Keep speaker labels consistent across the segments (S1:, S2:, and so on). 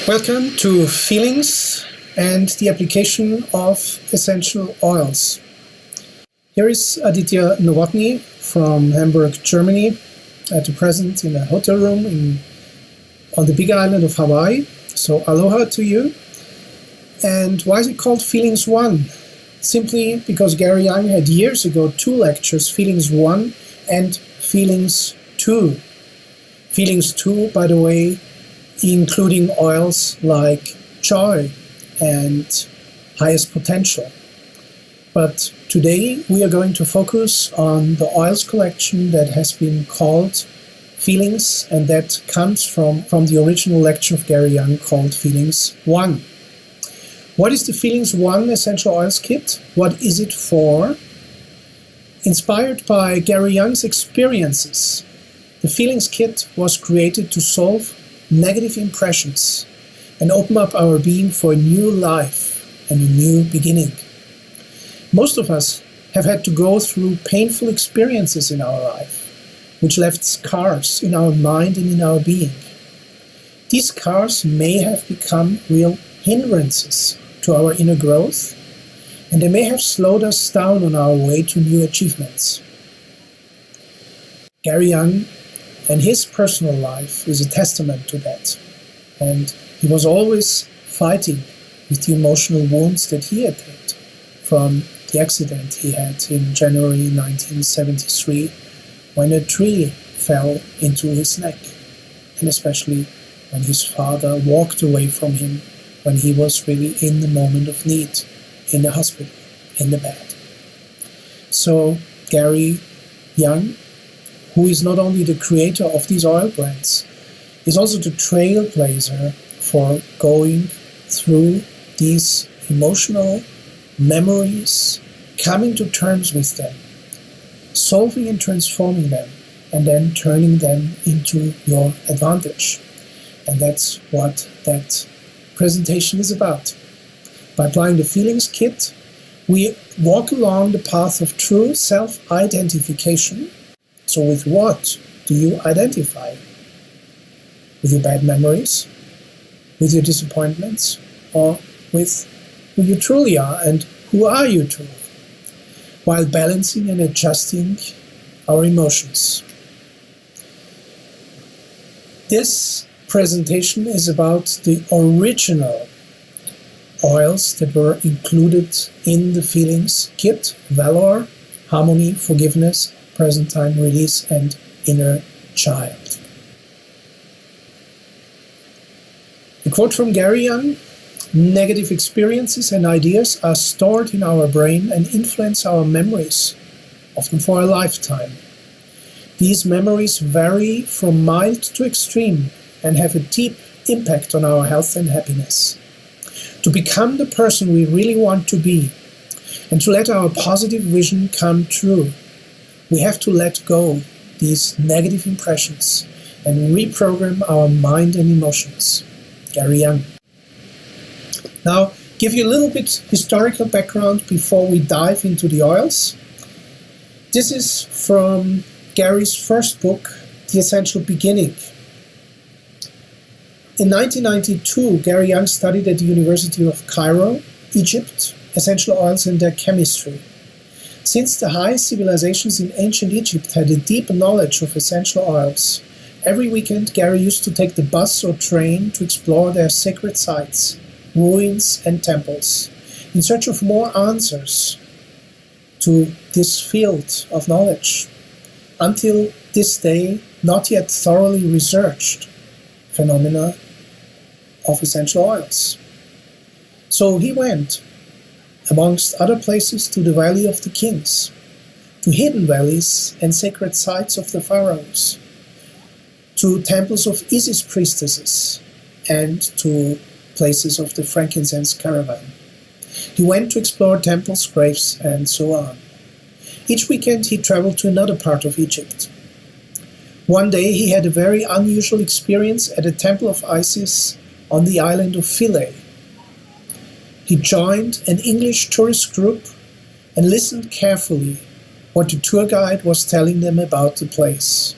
S1: Welcome to Feelings and the Application of Essential Oils. Here is Aditya Novotny from Hamburg, Germany, at the present in a hotel room on the big island of Hawaii. So aloha to you. And why is it called Feelings 1? Simply because Gary Young had years ago two lectures, Feelings 1 and Feelings 2. Feelings 2, by the way, including oils like joy and highest potential. But today we are going to focus on the oils collection that has been called Feelings, and that comes from the original lecture of Gary Young called Feelings 1. What is the Feelings 1 Essential Oils Kit? What is it for? Inspired by Gary Young's experiences, the Feelings Kit was created to solve negative impressions and open up our being for a new life and a new beginning. Most of us have had to go through painful experiences in our life, which left scars in our mind and in our being. These scars may have become real hindrances to our inner growth, and they may have slowed us down on our way to new achievements. Gary Young and his personal life is a testament to that. And he was always fighting with the emotional wounds that he had had from the accident he had in January 1973 when a tree fell into his neck, and especially when his father walked away from him when he was really in the moment of need, in the hospital, in the bed. So Gary Young, who is not only the creator of these oil brands, is also the trailblazer for going through these emotional memories, coming to terms with them, solving and transforming them, and then turning them into your advantage. And that's what that presentation is about. By applying the Feelings Kit, we walk along the path of true self-identification. So with what do you identify? With your bad memories? With your disappointments? Or with who you truly are and who are you truly? While balancing and adjusting our emotions. This presentation is about the original oils that were included in the Feelings Kit: Valor, Harmony, Forgiveness, Present Time, Release, and Inner Child. A quote from Gary Young: "Negative experiences and ideas are stored in our brain and influence our memories, often for a lifetime. These memories vary from mild to extreme and have a deep impact on our health and happiness. To become the person we really want to be, and to let our positive vision come true, we have to let go these negative impressions and reprogram our mind and emotions." Gary Young. Now, give you a little bit historical background before we dive into the oils. This is from Gary's first book, The Essential Beginning. In 1992, Gary Young studied at the University of Cairo, Egypt, essential oils and their chemistry. Since the high civilizations in ancient Egypt had a deep knowledge of essential oils, every weekend Gary used to take the bus or train to explore their sacred sites, ruins and temples, in search of more answers to this field of knowledge, until this day not yet thoroughly researched phenomena of essential oils. So he went, amongst other places, to the Valley of the Kings, to hidden valleys and sacred sites of the pharaohs, to temples of Isis priestesses, and to places of the frankincense caravan. He went to explore temples, graves, and so on. Each weekend he traveled to another part of Egypt. One day he had a very unusual experience at a temple of Isis on the island of Philae. He joined an English tourist group and listened carefully what the tour guide was telling them about the place.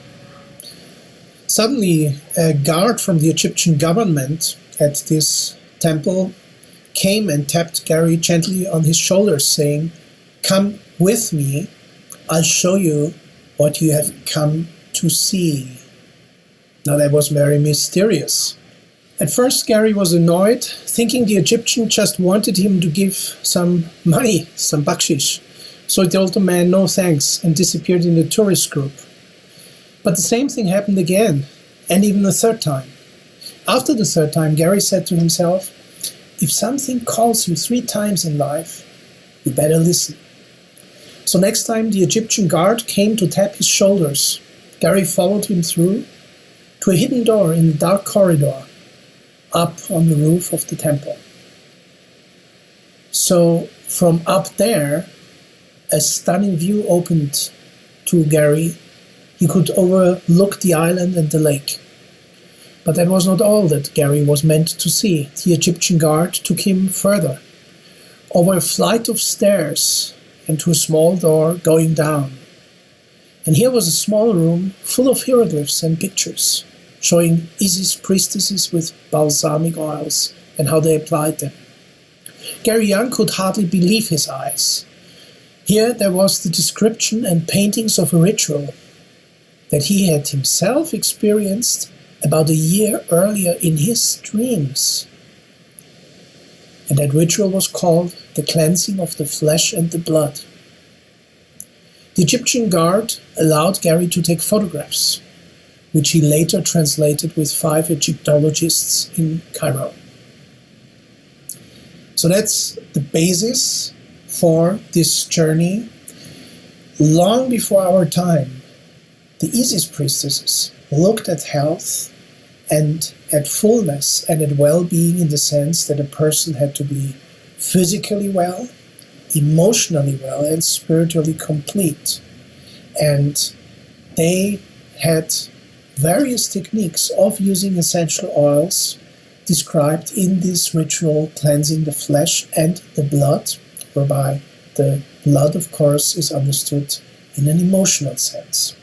S1: Suddenly, a guard from the Egyptian government at this temple came and tapped Gary gently on his shoulders, saying, "Come with me, I'll show you what you have come to see." Now that was very mysterious. At first Gary was annoyed, thinking the Egyptian just wanted him to give some money, some bakshish. So he told the man no thanks and disappeared in the tourist group. But the same thing happened again, and even the third time. After the third time, Gary said to himself, if something calls you 3 times in life, you better listen. So next time the Egyptian guard came to tap his shoulders, Gary followed him through to a hidden door in the dark corridor up on the roof of the temple. So from up there, a stunning view opened to Gary. He could overlook the island and the lake. But that was not all that Gary was meant to see. The Egyptian guard took him further, over a flight of stairs and to a small door going down. And here was a small room full of hieroglyphs and pictures, showing Isis priestesses with balsamic oils and how they applied them. Gary Young could hardly believe his eyes. Here there was the description and paintings of a ritual that he had himself experienced about a year earlier in his dreams. And that ritual was called the cleansing of the flesh and the blood. The Egyptian guard allowed Gary to take photographs, which he later translated with 5 Egyptologists in Cairo. So that's the basis for this journey. Long before our time, the Isis priestesses looked at health and at fullness and at well-being in the sense that a person had to be physically well, emotionally well, and spiritually complete. And they had various techniques of using essential oils described in this ritual cleansing the flesh and the blood, whereby the blood, of course, is understood in an emotional sense.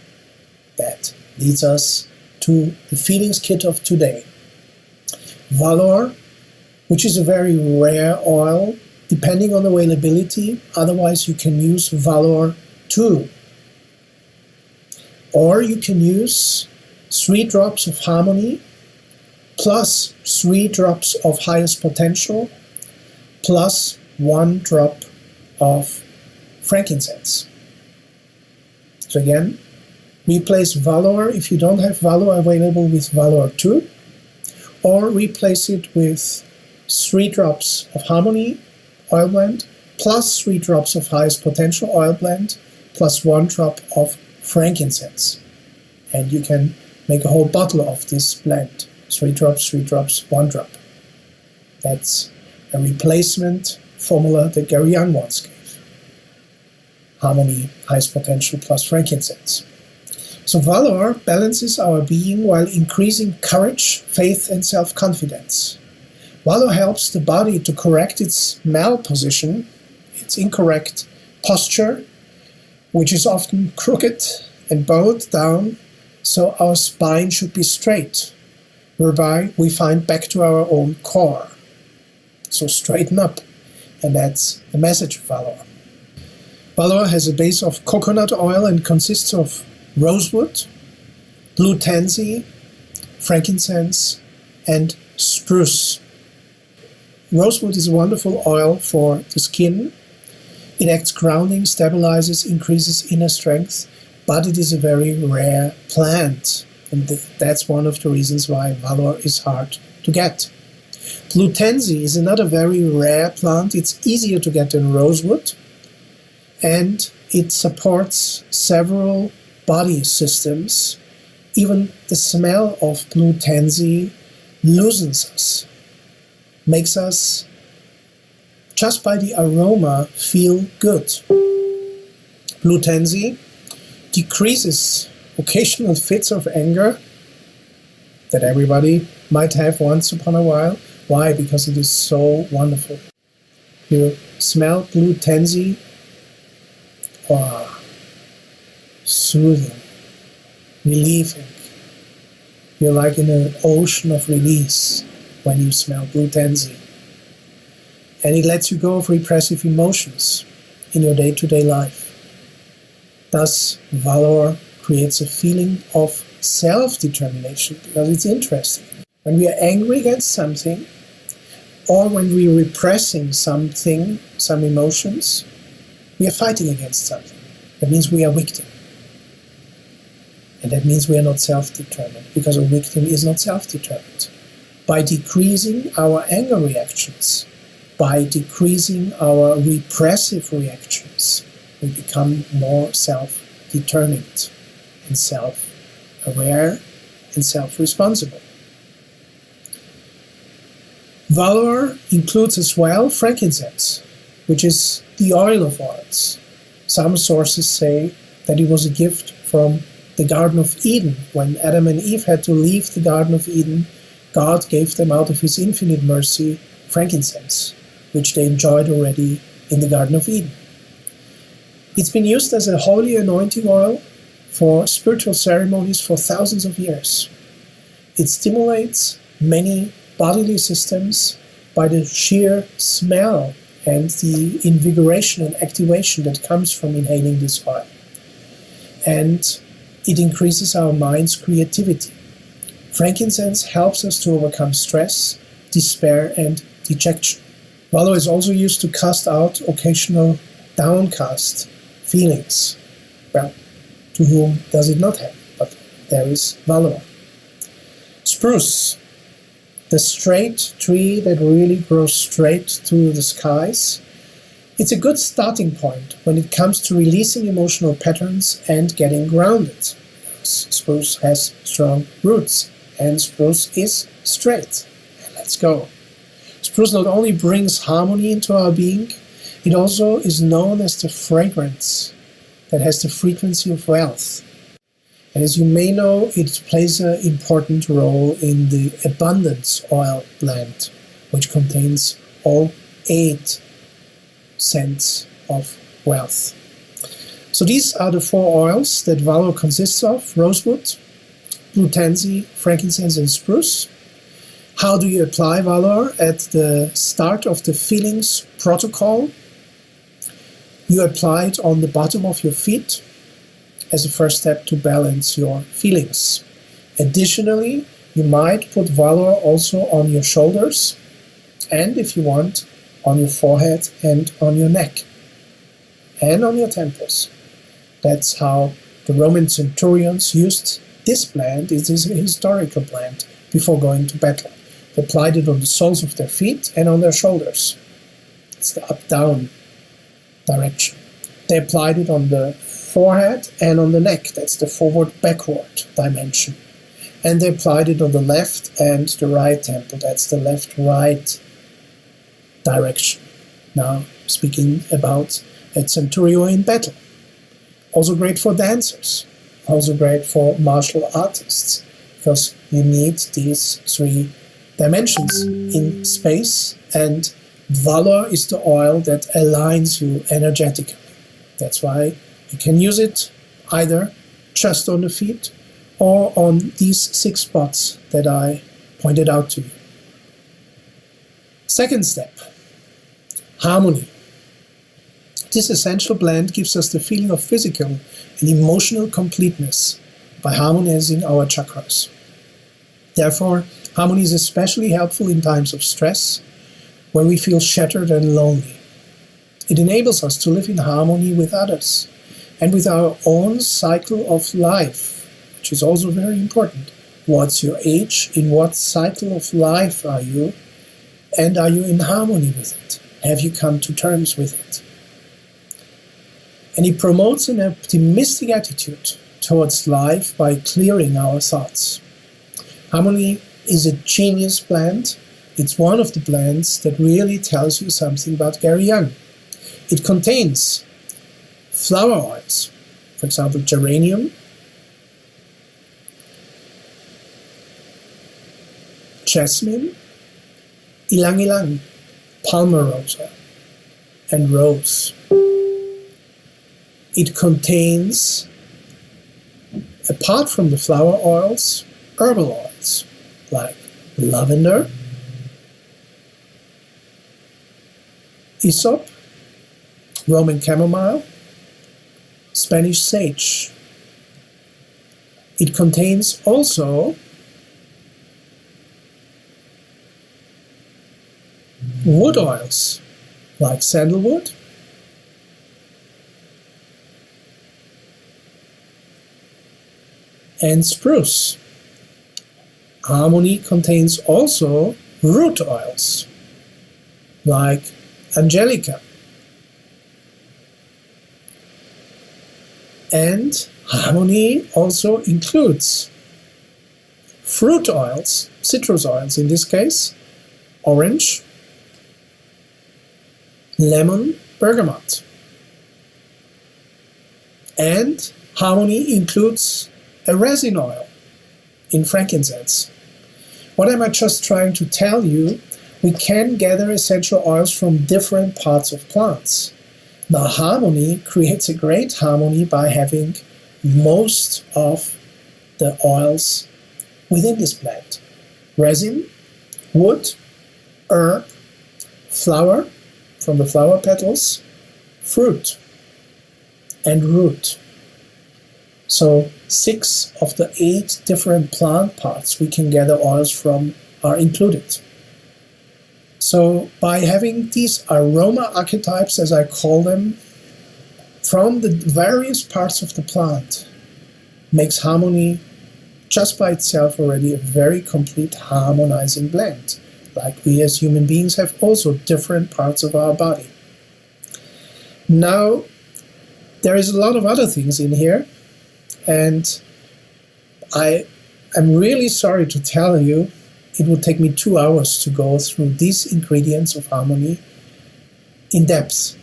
S1: That leads us to the feelings kit of today. Valor, which is a very rare oil, depending on availability, otherwise you can use Valor 2. Or you can use 3 drops of Harmony, plus 3 drops of Highest Potential, plus 1 drop of frankincense. So again, replace Valor if you don't have Valor available with Valor 2, or replace it with 3 drops of Harmony oil blend, plus 3 drops of Highest Potential oil blend, plus 1 drop of frankincense. And you can make a whole bottle of this blend. 3 drops, 1 drop. That's a replacement formula that Gary Young once gave. Harmony, Highest Potential plus frankincense. So Valor balances our being while increasing courage, faith, and self-confidence. Valor helps the body to correct its malposition, its incorrect posture, which is often crooked and bowed down, so our spine should be straight, whereby we find back to our own core. So straighten up, and that's the message of Valor. Valor has a base of coconut oil and consists of rosewood, blue tansy, frankincense, and spruce. Rosewood is a wonderful oil for the skin. It acts grounding, stabilizes, increases inner strength, but it is a very rare plant, and that's one of the reasons why Valor is hard to get. Blue tansy is another very rare plant. It's easier to get than rosewood, and it supports several body systems. Even the smell of blue tansy loosens us, makes us, just by the aroma, feel good. Blue tansy decreases occasional fits of anger that everybody might have once upon a while. Why? Because it is so wonderful. You smell blue tansy, wow, soothing, relieving. You're like in an ocean of release. when you smell blue tansy. And it lets you go of repressive emotions in your day-to-day life. Thus, valor creates a feeling of self-determination, because it's interesting. When we are angry against something, or when we are repressing something, some emotions, we are fighting against something. That means we are victim. And that means we are not self-determined, because a victim is not self-determined. By decreasing our anger reactions, by decreasing our repressive reactions, we become more self-determined and self-aware and self-responsible. Valor includes as well frankincense, which is the oil of oils. Some sources say that it was a gift from the Garden of Eden. When Adam and Eve had to leave the Garden of Eden, God gave them out of His infinite mercy frankincense, which they enjoyed already in the Garden of Eden. It's been used as a holy anointing oil for spiritual ceremonies for thousands of years. It stimulates many bodily systems by the sheer smell and the invigoration and activation that comes from inhaling this oil. And it increases our mind's creativity. Frankincense helps us to overcome stress, despair, and dejection. Valor is also used to cast out occasional downcast feelings. Well, to whom does it not happen? But there is valor. Spruce, the straight tree that really grows straight to the skies. It's a good starting point when it comes to releasing emotional patterns and getting grounded. Spruce has strong roots, and spruce is straight. And let's go. Spruce not only brings harmony into our being, it also is known as the fragrance that has the frequency of wealth. And as you may know, it plays an important role in the abundance oil blend, which contains all 8 scents of wealth. So these are the 4 oils that valor consists of: rosewood, blue tansy, frankincense, and spruce. How do you apply valor? At the start of the feelings protocol, you apply it on the bottom of your feet as a first step to balance your feelings. Additionally, you might put valor also on your shoulders, and if you want, on your forehead and on your neck, and on your temples. That's how the Roman centurions used this blend. It is a historical blend before going to battle. They applied it on the soles of their feet and on their shoulders. It's the up-down direction. They applied it on the forehead and on the neck. That's the forward-backward dimension. And they applied it on the left and the right temple. That's the left-right direction. Now, speaking about a centurion in battle. Also great for dancers. Also great for martial artists, because you need these 3 dimensions in space, and valor is the oil that aligns you energetically. That's why you can use it either just on the feet or on these 6 spots that I pointed out to you. Second step, harmony. This essential blend gives us the feeling of physical and emotional completeness by harmonizing our chakras. Therefore, harmony is especially helpful in times of stress, when we feel shattered and lonely. It enables us to live in harmony with others and with our own cycle of life, which is also very important. What's your age? In what cycle of life are you? And are you in harmony with it? Have you come to terms with it? And it promotes an optimistic attitude towards life by clearing our thoughts. Harmony is a genius blend. It's one of the blends that really tells you something about Gary Young. It contains flower oils, for example, geranium, jasmine, ylang ylang, palmarosa, and rose. It contains, apart from the flower oils, herbal oils like lavender, Hyssop, Roman chamomile, Spanish sage. It contains also wood oils like sandalwood, and spruce. Harmony contains also root oils like angelica. And harmony also includes fruit oils, citrus oils in this case, orange, lemon, bergamot. And harmony includes a resin oil in frankincense. What am I just trying to tell you? We can gather essential oils from different parts of plants. Now, harmony creates a great harmony by having most of the oils within this plant. Resin, wood, herb, flower from the flower petals, fruit, and root. So 6 of the 8 different plant parts we can gather oils from are included. So by having these aroma archetypes, as I call them, from the various parts of the plant, makes harmony just by itself already a very complete harmonizing blend. Like we as human beings have also different parts of our body. Now, there is a lot of other things in here, and I am really sorry to tell you, it would take me 2 hours to go through these ingredients of harmony in depth,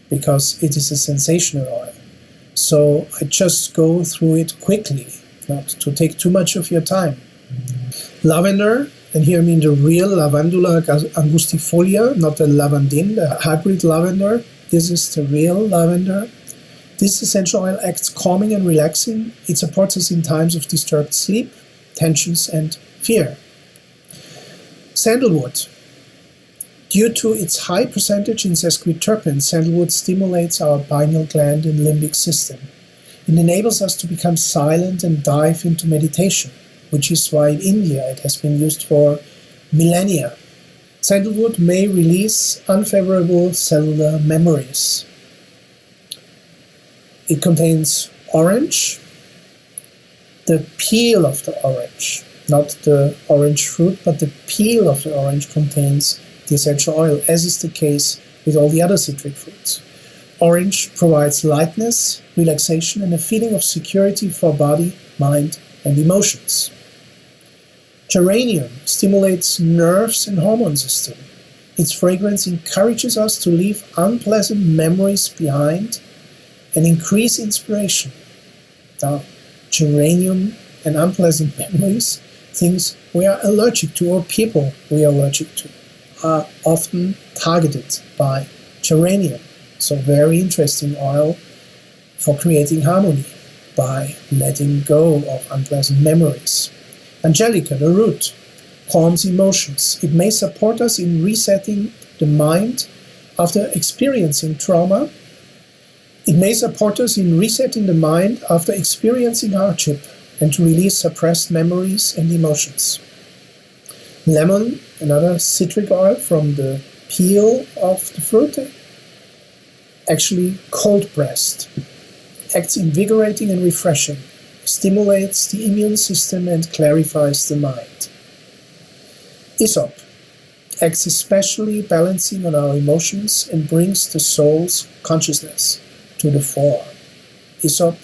S1: because it is a sensational oil. So I just go through it quickly, not to take too much of your time. Lavender, and here I mean the real Lavandula angustifolia, not the lavandin, the hybrid lavender. This is the real lavender. This essential oil acts calming and relaxing. It supports us in times of disturbed sleep, tensions, and fear. Sandalwood. Due to its high percentage in sesquiterpenes, sandalwood stimulates our pineal gland and limbic system. It enables us to become silent and dive into meditation, which is why in India it has been used for millennia. Sandalwood may release unfavorable cellular memories. It contains orange, the peel of the orange, not the orange fruit, but the peel of the orange contains the essential oil, as is the case with all the other citric fruits. Orange provides lightness, relaxation, and a feeling of security for body, mind, and emotions. Geranium stimulates nerves and hormone system. Its fragrance encourages us to leave unpleasant memories behind and increase inspiration. Now, geranium and unpleasant memories, things we are allergic to or people we are allergic to, are often targeted by geranium. So very interesting oil for creating harmony by letting go of unpleasant memories. Angelica, the root, calms emotions. It may support us in resetting the mind after experiencing trauma. It may support us in resetting the mind after experiencing hardship and to release suppressed memories and emotions. Lemon, another citric oil from the peel of the fruit, actually cold-pressed, acts invigorating and refreshing, stimulates the immune system and clarifies the mind. Hyssop acts especially balancing on our emotions and brings the soul's consciousness to the fore. Hyssop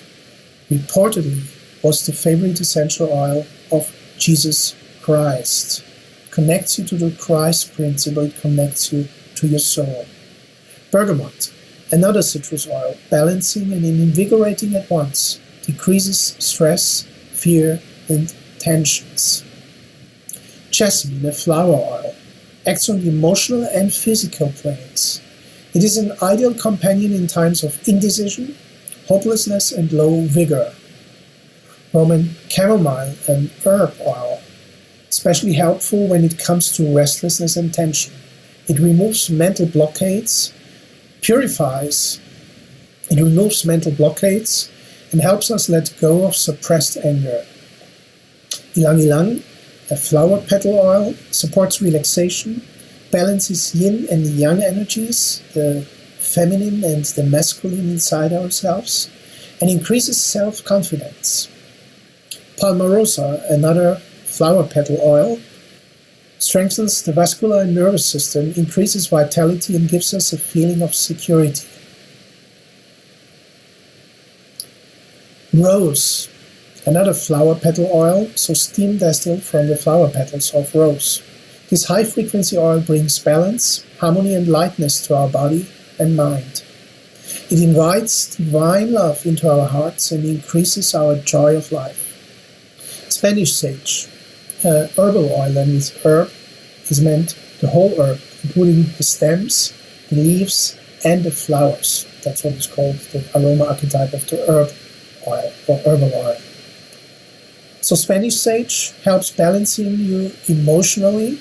S1: reportedly was the favorite essential oil of Jesus Christ. Connects you to the Christ principle, it connects you to your soul. Bergamot, another citrus oil, balancing and invigorating at once, decreases stress, fear, and tensions. Jasmine, a flower oil, acts on the emotional and physical planes. It is an ideal companion in times of indecision, hopelessness, and low vigor. Roman chamomile, an herb oil, especially helpful when it comes to restlessness and tension. It removes mental blockades, purifies, it removes mental blockades, and helps us let go of suppressed anger. Ylang Ylang, a flower petal oil, supports relaxation, balances yin and yang energies, the feminine and the masculine inside ourselves, and increases self-confidence. Palmarosa, another flower petal oil, strengthens the vascular and nervous system, increases vitality, and gives us a feeling of security. Rose, another flower petal oil, so steam distilled from the flower petals of rose. This high-frequency oil brings balance, harmony, and lightness to our body and mind. It invites divine love into our hearts and increases our joy of life. Spanish sage, herbal oil, and with herb is meant the whole herb, including the stems, the leaves, and the flowers. That's what is called the aroma archetype of the herb oil or herbal oil. So Spanish sage helps balancing you emotionally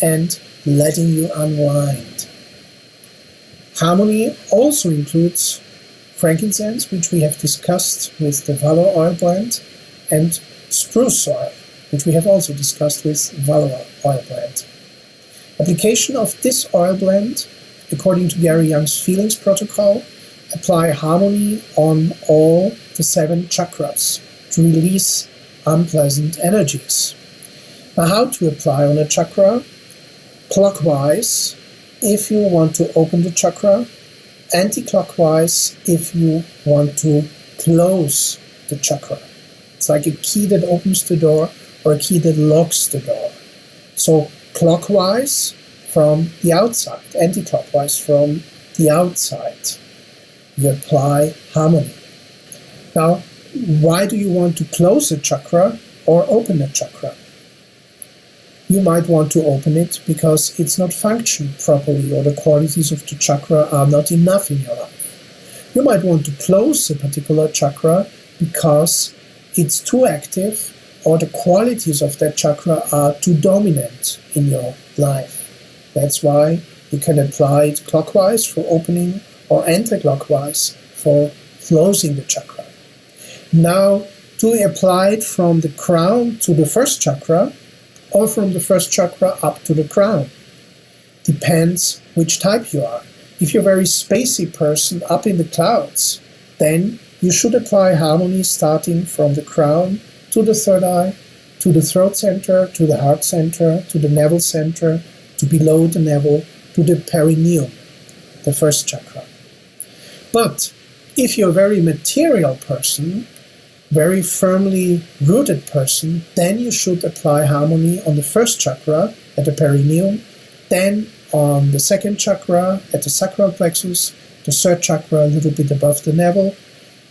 S1: and letting you unwind. Harmony also includes frankincense, which we have discussed with the Valor oil blend, and spruce oil, which we have also discussed with Valor oil blend. Application of this oil blend, according to Gary Young's Feelings Protocol, apply harmony on all the 7 chakras to release unpleasant energies. Now, how to apply on a chakra? Clockwise, if you want to open the chakra, anti-clockwise if you want to close the chakra. It's like a key that opens the door or a key that locks the door. So clockwise from the outside, anti-clockwise from the outside. You apply harmony. Now, why do you want to close a chakra or open a chakra? You might want to open it because it's not functioning properly or the qualities of the chakra are not enough in your life. You might want to close a particular chakra because it's too active or the qualities of that chakra are too dominant in your life. That's why you can apply it clockwise for opening or anti-clockwise for closing the chakra. Now, to apply it from the crown to the first chakra, or from the first chakra up to the crown. Depends which type you are. If you're a very spacey person up in the clouds, then you should apply harmony starting from the crown to the third eye, to the throat center, to the heart center, to the navel center, to below the navel, to the perineum, the first chakra. But if you're a very material person, very firmly rooted person, then you should apply harmony on the first chakra at the perineum, then on the second chakra at the sacral plexus, the third chakra a little bit above the navel,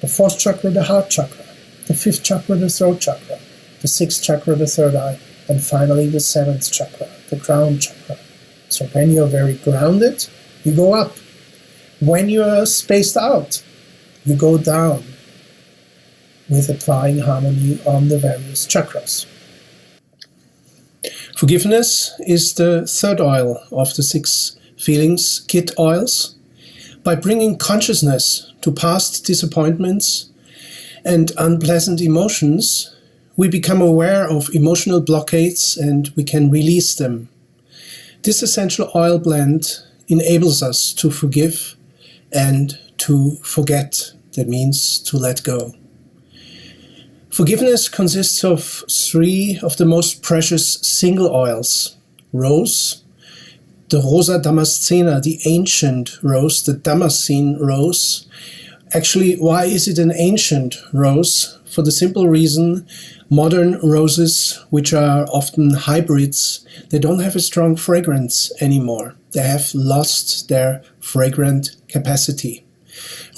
S1: the fourth chakra the heart chakra, the fifth chakra the throat chakra, the sixth chakra the third eye, and finally the seventh chakra, the crown chakra. So when you're very grounded, you go up. When you're spaced out, you go down, with applying harmony on the various chakras. Forgiveness is the third oil of the 6 feelings kit oils. By bringing consciousness to past disappointments and unpleasant emotions, we become aware of emotional blockades and we can release them. This essential oil blend enables us to forgive and to forget. That means to let go. Forgiveness consists of 3 of the most precious single oils: rose, the Rosa Damascena, the ancient rose, the Damascene rose. Actually, why is it an ancient rose? For the simple reason, modern roses, which are often hybrids, they don't have a strong fragrance anymore. They have lost their fragrant capacity.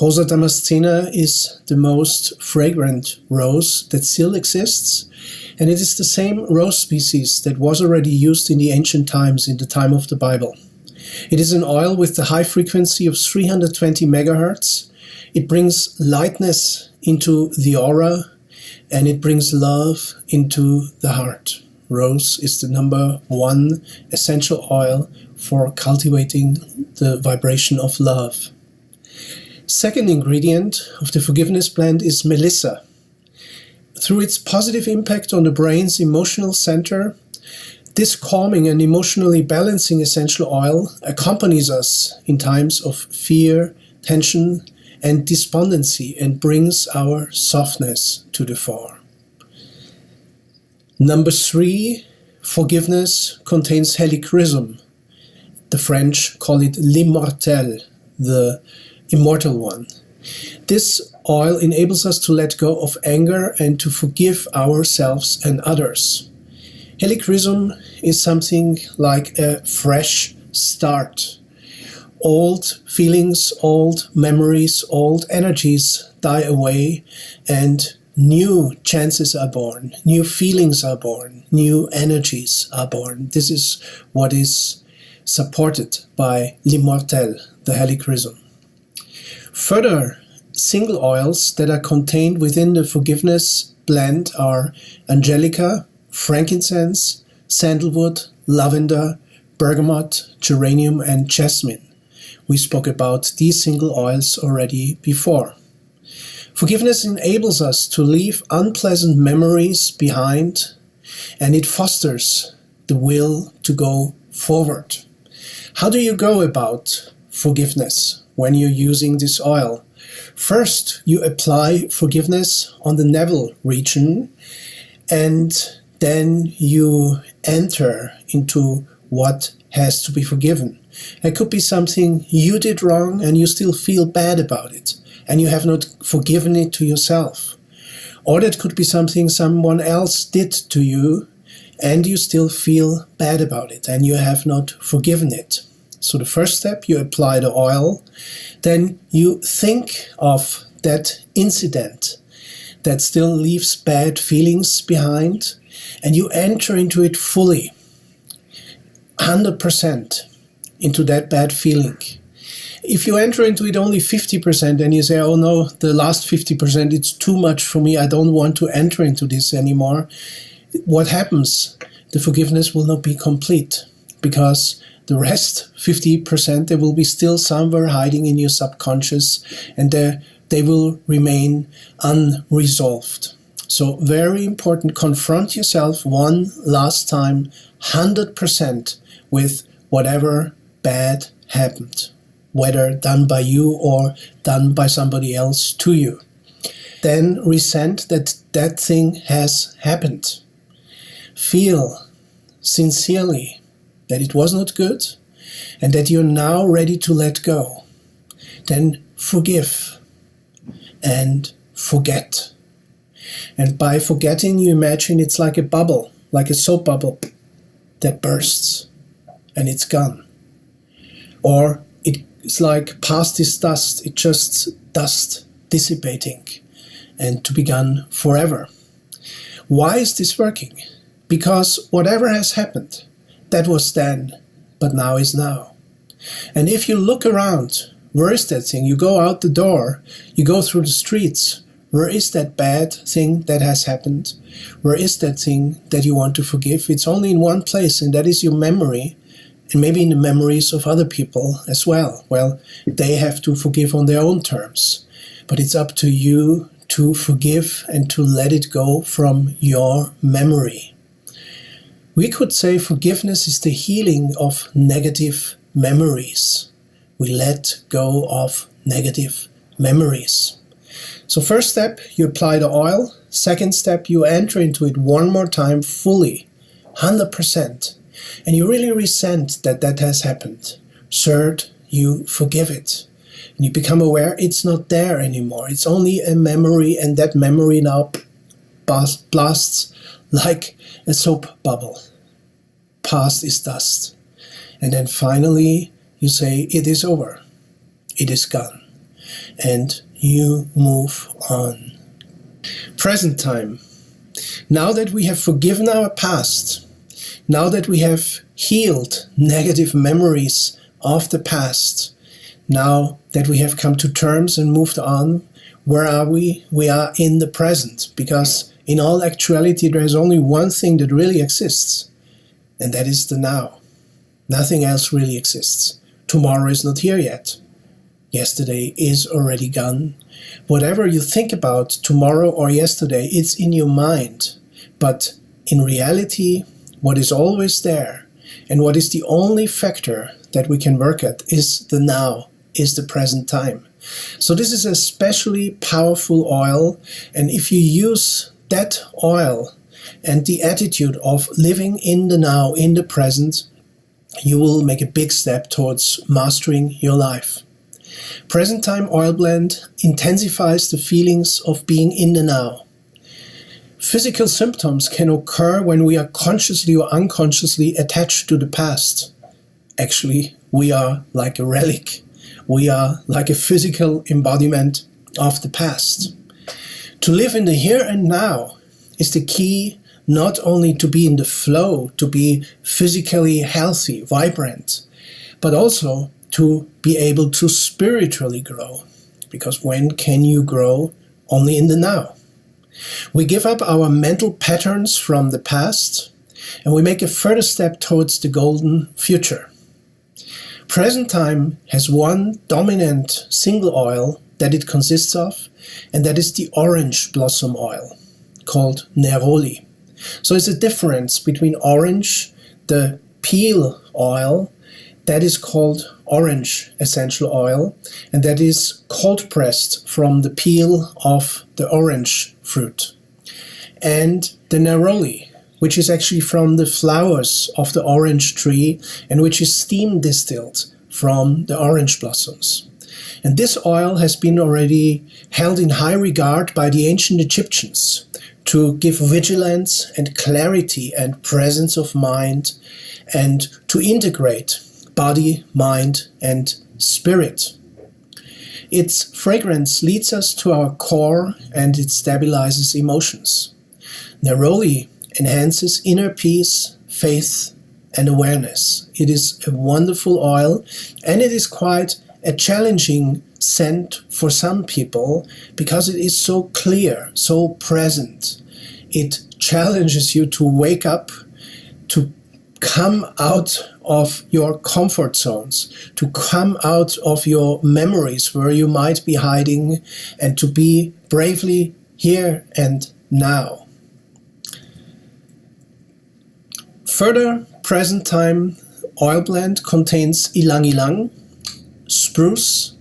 S1: Rosa Damascena is the most fragrant rose that still exists, and it is the same rose species that was already used in the ancient times, in the time of the Bible. It is an oil with the high frequency of 320 megahertz. It brings lightness into the aura, and it brings love into the heart. Rose is the number 1 essential oil for cultivating the vibration of love. Second ingredient of the forgiveness blend is Melissa. Through its positive impact on the brain's emotional center, this calming and emotionally balancing essential oil accompanies us in times of fear, tension, and despondency and brings our softness to the fore. Number 3, forgiveness contains helichrysum. The French call it l'immortel, the immortal one. This oil enables us to let go of anger and to forgive ourselves and others. Helichrysum is something like a fresh start. Old feelings, old memories, old energies die away and new chances are born, new feelings are born, new energies are born. This is what is supported by l'immortel, the helichrysum. Further, single oils that are contained within the forgiveness blend are angelica, frankincense, sandalwood, lavender, bergamot, geranium, and jasmine. We spoke about these single oils already before. Forgiveness enables us to leave unpleasant memories behind, and it fosters the will to go forward. How do you go about forgiveness when you're using this oil? First, you apply forgiveness on the navel region, and then you enter into what has to be forgiven. It could be something you did wrong and you still feel bad about it, and you have not forgiven it to yourself. Or that could be something someone else did to you, and you still feel bad about it, and you have not forgiven it. So the first step, you apply the oil, then you think of that incident that still leaves bad feelings behind, and you enter into it fully, 100% into that bad feeling. If you enter into it only 50% and you say, oh no, the last 50%, it's too much for me, I don't want to enter into this anymore, what happens? The forgiveness will not be complete, because the rest, 50%, they will be still somewhere hiding in your subconscious, and they will remain unresolved. So very important, confront yourself one last time, 100% with whatever bad happened, whether done by you or done by somebody else to you. Then resent that that thing has happened. Feel sincerely that it was not good and that you're now ready to let go. Then forgive and forget. And by forgetting, you imagine it's like a bubble, like a soap bubble that bursts and it's gone. Or it's like past is dust, it's just dust dissipating and to be gone forever. Why is this working? Because whatever has happened, that was then, but now is now. And if you look around, where is that thing? You go out the door, you go through the streets, where is that bad thing that has happened? Where is that thing that you want to forgive? It's only in one place, and that is your memory, and maybe in the memories of other people as well. Well, they have to forgive on their own terms, but it's up to you to forgive and to let it go from your memory. We could say forgiveness is the healing of negative memories. We let go of negative memories. So first step, you apply the oil. Second step, you enter into it one more time fully, 100%. And you really resent that that has happened. Third, you forgive it. And you become aware it's not there anymore. It's only a memory, and that memory now blasts like a soap bubble. Past is dust. And then finally, you say, it is over. It is gone. And you move on. Present time. Now that we have forgiven our past, now that we have healed negative memories of the past, now that we have come to terms and moved on, where are we? We are in the present, because in all actuality there is only one thing that really exists, and that is the now. Nothing else really exists. Tomorrow is not here yet. Yesterday is already gone. Whatever you think about tomorrow or yesterday, it's in your mind. But in reality, what is always there, and what is the only factor that we can work at, is the now, is the present time. So this is a especially powerful oil, and if you use that oil and the attitude of living in the now, in the present, you will make a big step towards mastering your life. Present Time Oil Blend intensifies the feelings of being in the now. Physical symptoms can occur when we are consciously or unconsciously attached to the past. Actually, we are like a relic. We are like a physical embodiment of the past. To live in the here and now is the key, not only to be in the flow, to be physically healthy, vibrant, but also to be able to spiritually grow. Because when can you grow? Only in the now. We give up our mental patterns from the past and we make a further step towards the golden future. Present Time has one dominant single oil that it consists of, and that is the orange blossom oil, called Neroli. So it's a difference between orange, the peel oil, that is called orange essential oil, and that is cold pressed from the peel of the orange fruit. And the neroli, which is actually from the flowers of the orange tree and which is steam distilled from the orange blossoms. And this oil has been already held in high regard by the ancient Egyptians to give vigilance and clarity and presence of mind, and to integrate body, mind, and spirit. Its fragrance leads us to our core and it stabilizes emotions. Neroli enhances inner peace, faith, and awareness. It is a wonderful oil, and it is quite a challenging scent for some people because it is so clear, so present. It challenges you to wake up, to come out of your comfort zones, to come out of your memories where you might be hiding, and to be bravely here and now. Further, Present Time Oil Blend contains ylang ylang, spruce,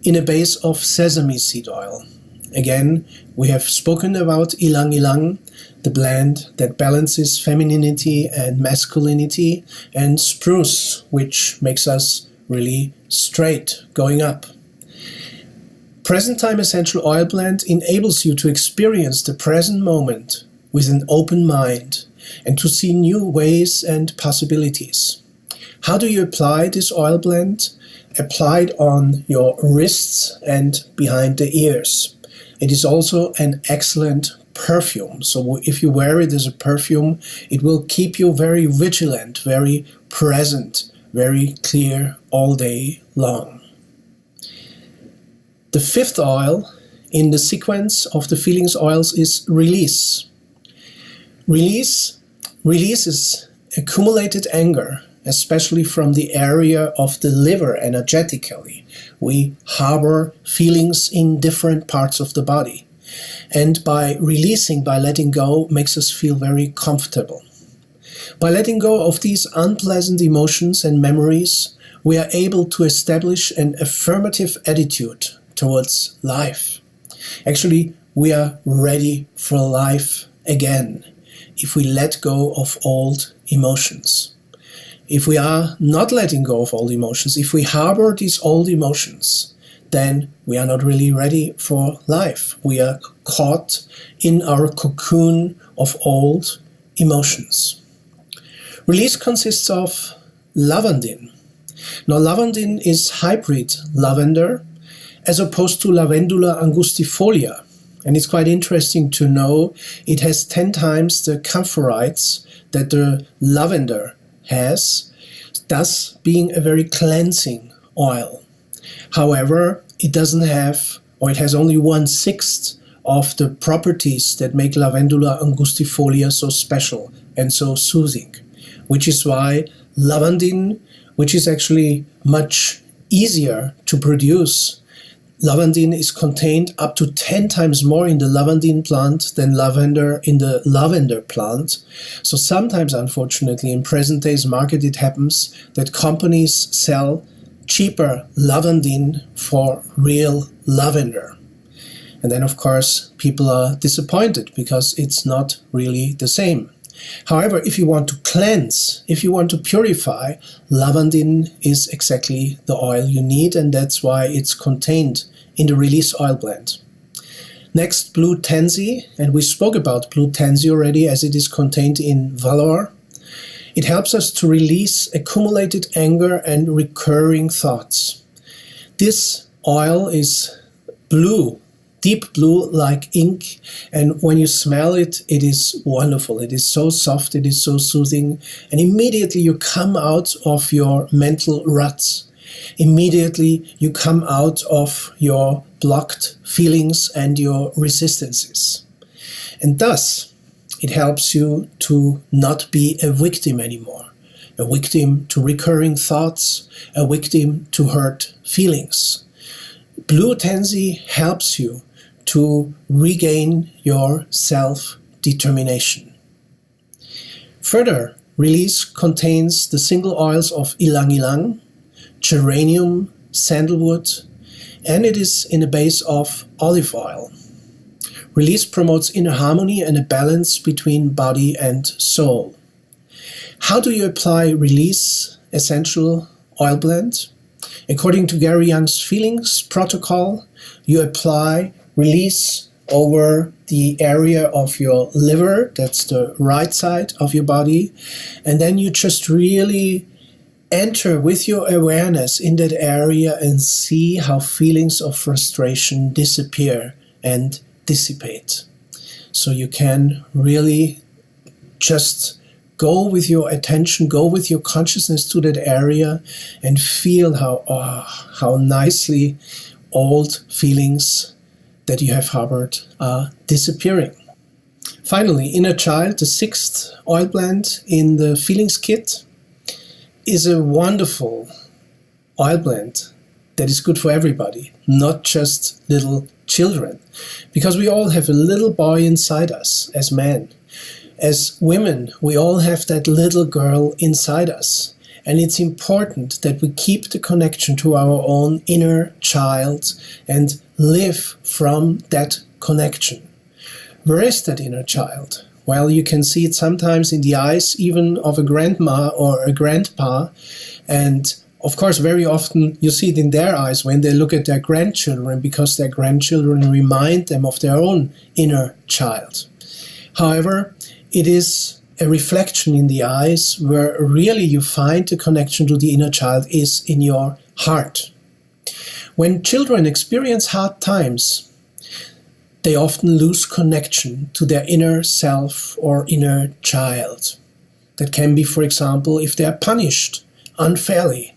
S1: in a base of sesame seed oil. Again, we have spoken about ylang ylang, the blend that balances femininity and masculinity, and spruce, which makes us really straight, going up. Present Time Essential Oil Blend enables you to experience the present moment with an open mind and to see new ways and possibilities. How do you apply this oil blend? Apply it on your wrists and behind the ears. It is also an excellent perfume. So if you wear it as a perfume, it will keep you very vigilant, very present, very clear all day long. The fifth oil in the sequence of the feelings oils is release. Release releases accumulated anger, especially from the area of the liver energetically. We harbor feelings in different parts of the body. And by releasing, by letting go, makes us feel very comfortable. By letting go of these unpleasant emotions and memories, we are able to establish an affirmative attitude towards life. Actually, we are ready for life again if we let go of old emotions. If we are not letting go of old emotions, if we harbor these old emotions, then we are not really ready for life. We are caught in our cocoon of old emotions. Release consists of lavandin. Now, lavandin is hybrid lavender as opposed to Lavandula angustifolia. And it's quite interesting to know it has 10 times the camphorites that the lavender has, thus being a very cleansing oil. However, it doesn't have, or it has only 1/6 of the properties that make Lavandula angustifolia so special and so soothing. which is why lavandin, which is actually much easier to produce, lavandin is contained up to 10 times more in the lavandin plant than lavender in the lavender plant. So sometimes, unfortunately, in present day's market, it happens that companies sell cheaper lavandin for real lavender. And then, of course, people are disappointed because it's not really the same. However, if you want to cleanse, if you want to purify, lavandin is exactly the oil you need, and that's why it's contained in the Release Oil Blend. Next, Blue Tansy, and we spoke about Blue Tansy already as it is contained in Valor. It helps us to release accumulated anger and recurring thoughts. This oil is blue, deep blue like ink, and when you smell it, it is wonderful. It is so soft, it is so soothing, and immediately you come out of your mental ruts. Immediately you come out of your blocked feelings and your resistances. And thus, it helps you to not be a victim anymore. A victim to recurring thoughts, a victim to hurt feelings. Blue Tansy helps you to regain your self-determination. Further, Release contains the single oils of Ylang Ylang, geranium, sandalwood, and it is in a base of olive oil. Release promotes inner harmony and a balance between body and soul. How do you apply Release Essential Oil Blend? According to Gary Young's Feelings Protocol, you apply Release over the area of your liver, that's the right side of your body, and then you just really enter with your awareness in that area and see how feelings of frustration disappear and dissipate. So you can really just go with your attention, go with your consciousness to that area and feel how nicely old feelings that you have harbored are disappearing. Finally, Inner Child, the 6th oil blend in the Feelings Kit, is a wonderful oil blend that is good for everybody, not just little children. Because we all have a little boy inside us as men. As women, we all have that little girl inside us. And it's important that we keep the connection to our own inner child and live from that connection. Where is that inner child? Well, you can see it sometimes in the eyes even of a grandma or a grandpa. And of course, very often you see it in their eyes when they look at their grandchildren, because their grandchildren remind them of their own inner child. However, it is a reflection in the eyes where really you find the connection to the inner child is in your heart. When children experience hard times, they often lose connection to their inner self or inner child. That can be, for example, if they are punished unfairly.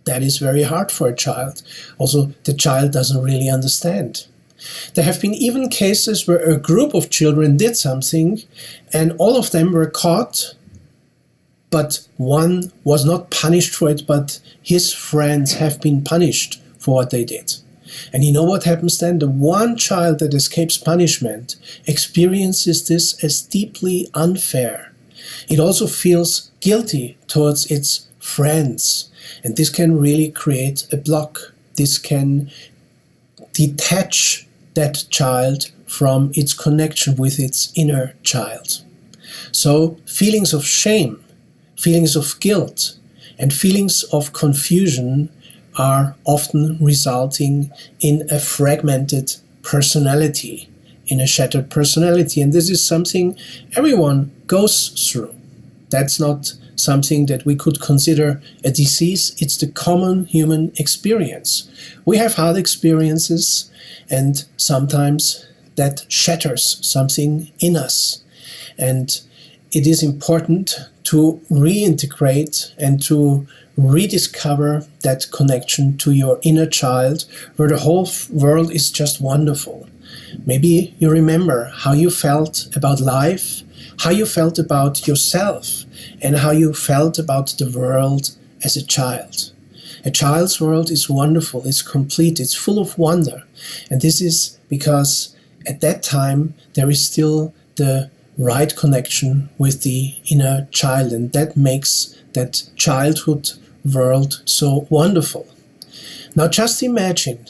S1: That is very hard for a child. Also, the child doesn't really understand. There have been even cases where a group of children did something and all of them were caught, but one was not punished for it, but his friends have been punished for what they did. And you know what happens then? The one child that escapes punishment experiences this as deeply unfair. It also feels guilty towards its friends. And this can really create a block. This can detach that child from its connection with its inner child. So feelings of shame, feelings of guilt, and feelings of confusion are often resulting in a fragmented personality, in a shattered personality. And this is something everyone goes through. That's not something that we could consider a disease. It's the common human experience. We have hard experiences, and sometimes that shatters something in us. And it is important to reintegrate and to rediscover that connection to your inner child, where the whole world is just wonderful. Maybe you remember how you felt about life how you felt about yourself and how you felt about the world as a child. A child's world is wonderful, it's complete, it's full of wonder. And this is because at that time there is still the right connection with the inner child, and that makes that childhood world so wonderful. Now just imagine,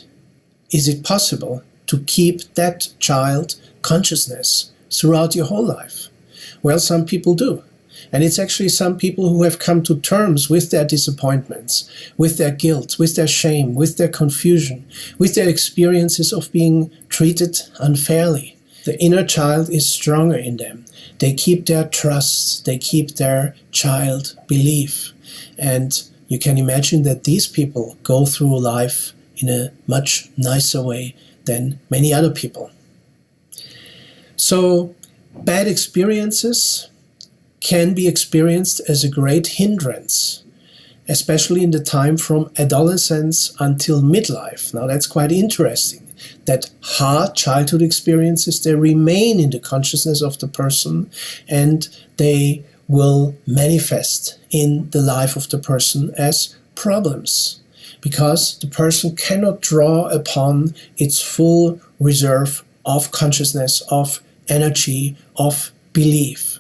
S1: is it possible to keep that child consciousness throughout your whole life? Well, some people do. And it's actually some people who have come to terms with their disappointments, with their guilt, with their shame, with their confusion, with their experiences of being treated unfairly. The inner child is stronger in them. They keep their trust, they keep their child belief. And you can imagine that these people go through life in a much nicer way than many other people. So, bad experiences can be experienced as a great hindrance, especially in the time from adolescence until midlife. Now that's quite interesting, that hard childhood experiences, they remain in the consciousness of the person and they will manifest in the life of the person as problems, because the person cannot draw upon its full reserve of consciousness, of energy, of belief.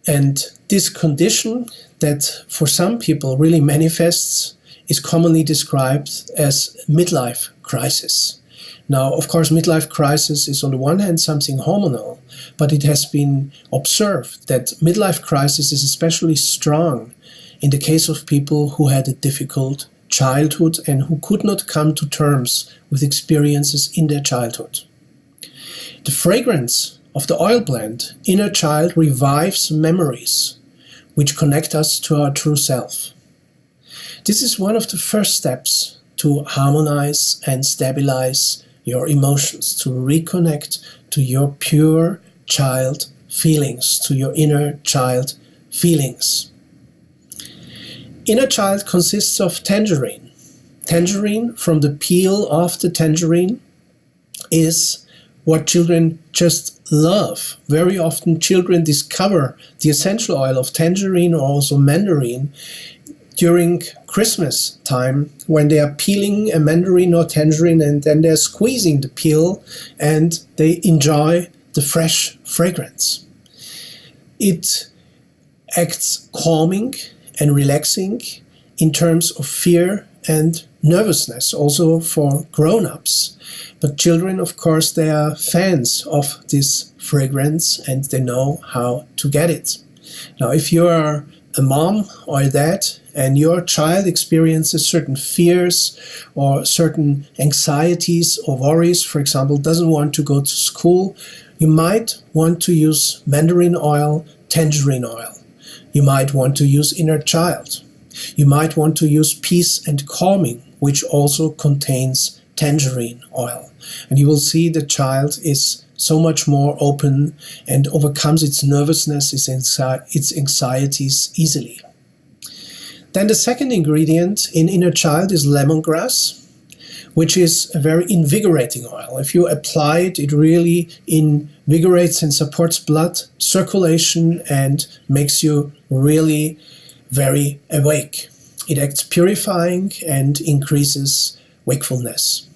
S1: And this condition that for some people really manifests is commonly described as midlife crisis. Now, of course, midlife crisis is on the one hand something hormonal, but it has been observed that midlife crisis is especially strong in the case of people who had a difficult childhood and who could not come to terms with experiences in their childhood. The fragrance of the oil blend, Inner Child, revives memories which connect us to our true self. This is one of the first steps to harmonize and stabilize your emotions, to reconnect to your pure child feelings, to your inner child feelings. Inner child consists of tangerine. Tangerine, from the peel of the tangerine, is what children just love. Very often children discover the essential oil of tangerine or also mandarin during Christmas time, when they are peeling a mandarin or tangerine and then they're squeezing the peel and they enjoy the fresh fragrance. It acts calming and relaxing in terms of fear and nervousness, also for grown-ups. But children, of course, they are fans of this fragrance and they know how to get it. Now, if you are a mom or a dad and your child experiences certain fears or certain anxieties or worries, for example, doesn't want to go to school, you might want to use mandarin oil, tangerine oil. You might want to use Inner Child. You might want to use Peace and Calming, which also contains tangerine oil. And you will see the child is so much more open and overcomes its nervousness, its anxieties easily. Then the second ingredient in Inner Child is lemongrass, which is a very invigorating oil. If you apply it, it really invigorates and supports blood circulation and makes you really very awake. It acts purifying and increases wakefulness,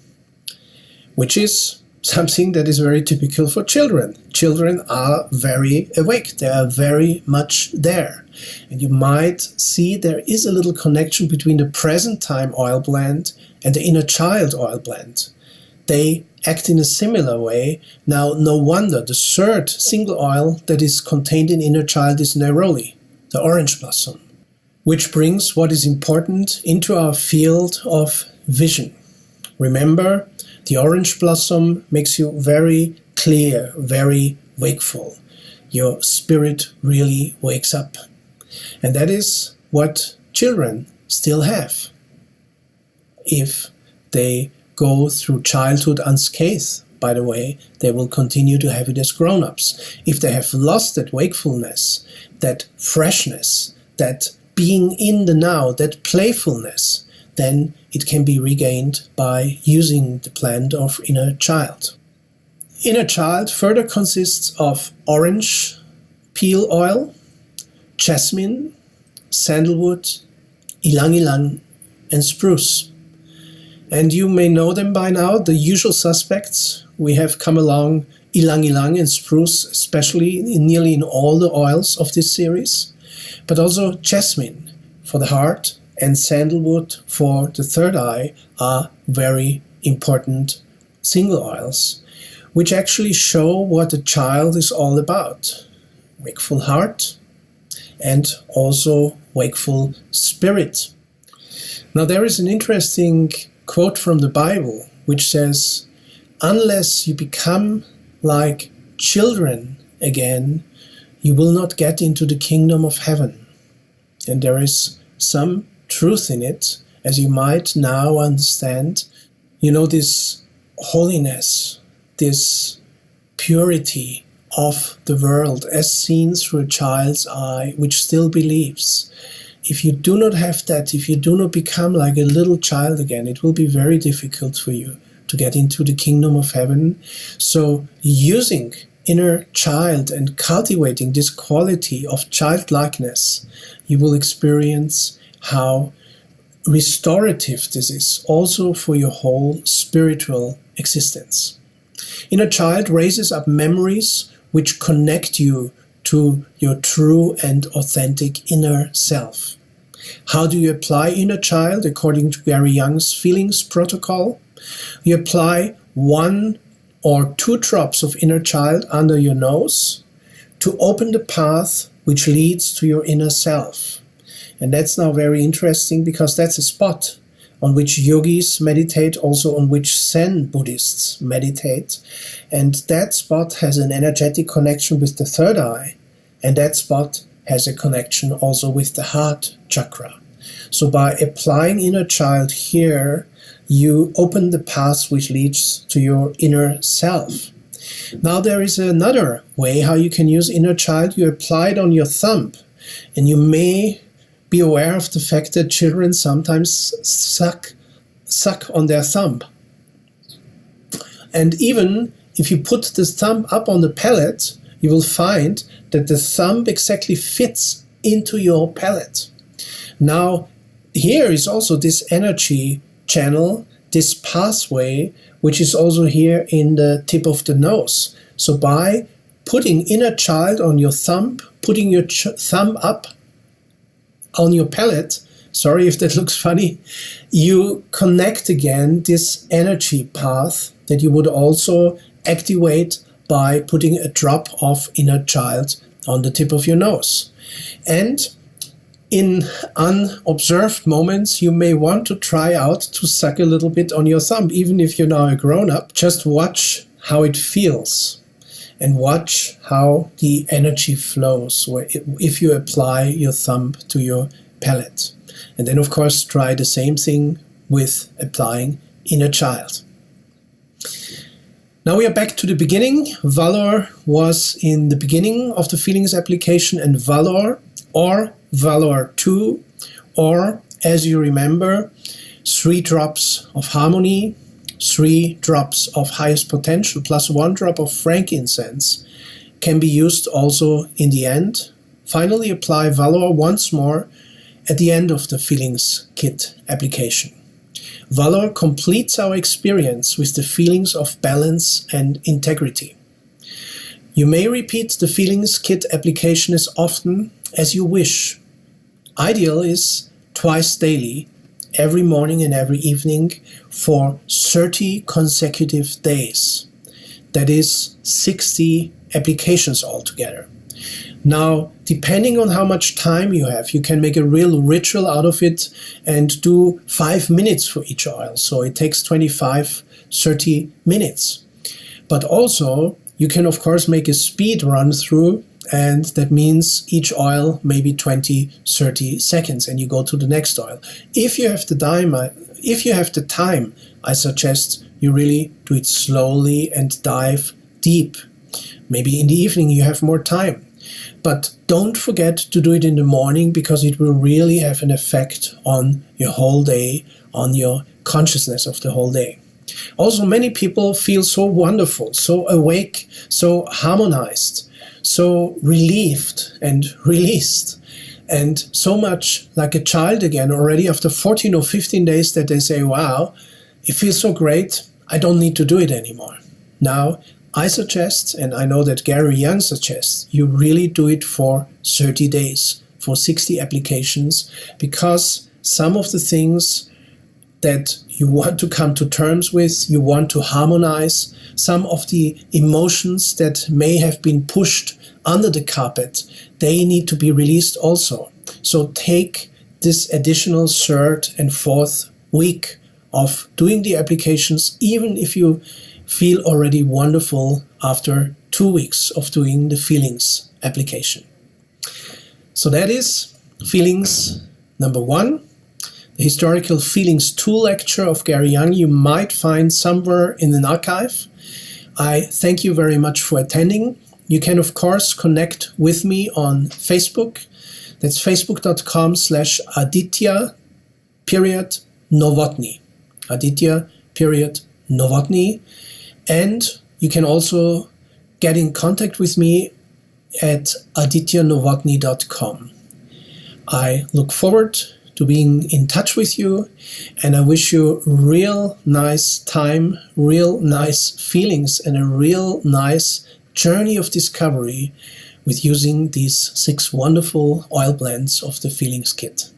S1: which is something that is very typical for children. Children are very awake. They are very much there. And you might see there is a little connection between the present time oil blend and the Inner Child oil blend. They act in a similar way. Now, no wonder the third single oil that is contained in Inner Child is neroli, the orange blossom, which brings what is important into our field of vision. Remember, the orange blossom makes you very clear, very wakeful. Your spirit really wakes up. And that is what children still have. If they go through childhood unscathed, by the way, they will continue to have it as grown-ups. If they have lost that wakefulness, that freshness, that being in the now, that playfulness, then it can be regained by using the blend of Inner Child. Inner Child further consists of orange peel oil, jasmine, sandalwood, ylang ylang, and spruce. And you may know them by now, the usual suspects. We have come along ylang ylang and spruce, especially nearly in all the oils of this series, but also jasmine for the heart and sandalwood for the third eye are very important single oils, which actually show what the child is all about. Wakeful heart and also wakeful spirit. Now there is an interesting quote from the Bible which says, "Unless you become like children again, you will not get into the kingdom of heaven." And there is some truth in it, as you might now understand. You know, this holiness, this purity of the world as seen through a child's eye which still believes. If you do not have that, if you do not become like a little child again, it will be very difficult for you to get into the kingdom of heaven. So using inner child and cultivating this quality of childlikeness, you will experience how restorative this is also for your whole spiritual existence. Inner child raises up memories which connect you to your true and authentic inner self. How do you apply inner child according to Gary Young's feelings protocol? You apply 1 or 2 drops of inner child under your nose to open the path which leads to your inner self. And that's now very interesting because that's a spot on which yogis meditate, also on which Zen Buddhists meditate. And that spot has an energetic connection with the third eye, and that spot has a connection also with the heart chakra. So by applying inner child here, you open the path which leads to your inner self. Now there is another way how you can use inner child. You apply it on your thumb, and you may be aware of the fact that children sometimes suck on their thumb. And even if you put the thumb up on the palate, you will find that the thumb exactly fits into your palate. Now, here is also this energy channel, this pathway, which is also here in the tip of the nose. So by putting inner child on your thumb, putting your thumb up on your palate, sorry if that looks funny, you connect again this energy path that you would also activate by putting a drop of inner child on the tip of your nose. And in unobserved moments, you may want to try out to suck a little bit on your thumb, even if you're now a grown-up. Just watch how it feels and watch how the energy flows if you apply your thumb to your palate. And then, of course, try the same thing with applying inner child. Now we are back to the beginning. Valor was in the beginning of the feelings application, and Valor, or Valor 2, or, as you remember, 3 drops of harmony, 3 drops of highest potential, plus 1 drop of frankincense, can be used also in the end. Finally, apply Valor once more at the end of the feelings kit application. Valor completes our experience with the feelings of balance and integrity. You may repeat the feelings kit application as often as you wish. Ideal is twice daily, every morning and every evening for 30 consecutive days. That is 60 applications altogether. Now, depending on how much time you have, you can make a real ritual out of it and do 5 minutes for each oil. So it takes 25-30 minutes. But also, you can of course make a speed run through, and that means each oil maybe 20-30 seconds, and you go to the next oil. If you have the time, I suggest you really do it slowly and dive deep. Maybe in the evening you have more time. But don't forget to do it in the morning, because it will really have an effect on your whole day, on your consciousness of the whole day. Also, many people feel so wonderful, so awake, so harmonized, so relieved and released, and so much like a child again already after 14 or 15 days that they say, wow, it feels so great, I don't need to do it anymore. Now, I suggest, and I know that Gary Young suggests, you really do it for 30 days, for 60 applications, because some of the things that you want to come to terms with, you want to harmonize, some of the emotions that may have been pushed under the carpet, they need to be released also. So take this additional third and fourth week of doing the applications, even if you feel already wonderful after 2 weeks of doing the feelings application. So that is feelings number 1. The Historical Feelings 2 lecture of Gary Young you might find somewhere in an archive. I thank you very much for attending. You can of course connect with me on Facebook. That's facebook.com/Aditya_Novotny. Aditya_Novotny. And you can also get in contact with me at adityanovotny.com. I look forward to being in touch with you, and I wish you real nice time, real nice feelings, and a real nice journey of discovery with using these 6 wonderful oil blends of the Feelings Kit.